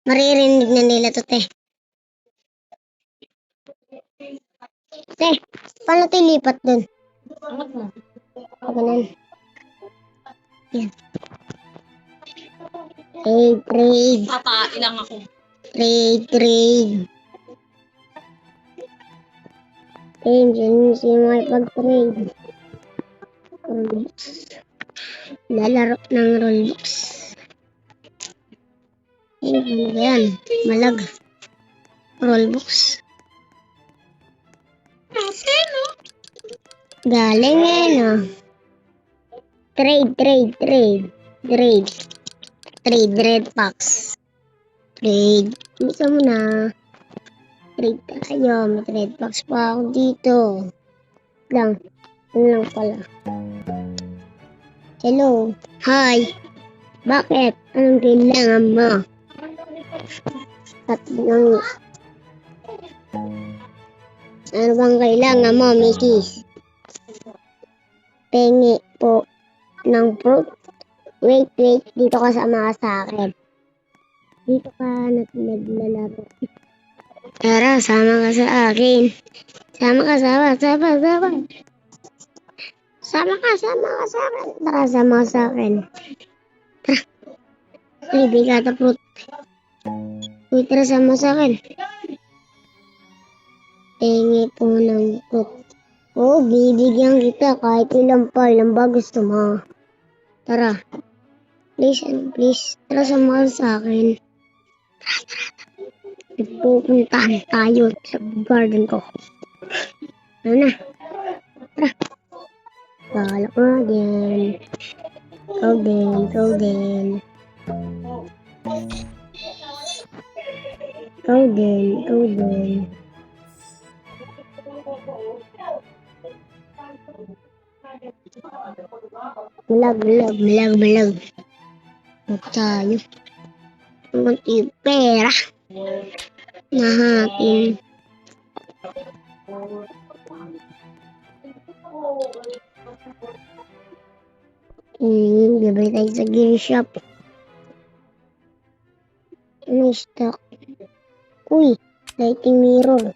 Maririnig na nila to, te. Te, paano tayo lipat dun? Angat mo. Ganun. Yan. Trade. Papailang ako. Trade. Dyan siya makipag-trade. Robux. Lalaro ng Robux. Ano ba yan? Malag. Robux. Galing no? Trade. Red packs. Trade. Gusto mo na. Trade tayo. May trade packs pa ako dito. Ano lang pala. Hello. Hi. Bakit? Anong kailangan mo? Ano bang kailangan mo, Mrs.? Pengi po ng fruit. Wait. Dito ka sama ka sa akin. Dito ka naglalaro. Tara, sama ka sa akin. Sama ka sa akin. Tara, sama ka sa akin. Tara. Libi ka ta fruit. Uy, tara, sama sa akin. Pengi po ng fruit. Oh, bibigyan kita kahit ilang ba gusto mo. Tara. Please. Tara, sama ka sa akin. Pupuntahan tayo sa garden ko. Ano na? Tara. Bahala ko na din. Ikaw din. Malag. Huwag tayo. Kunti pera. Nahatin. Bibili tayo sa gear shop. Ano stock? Uy, lighting mirror.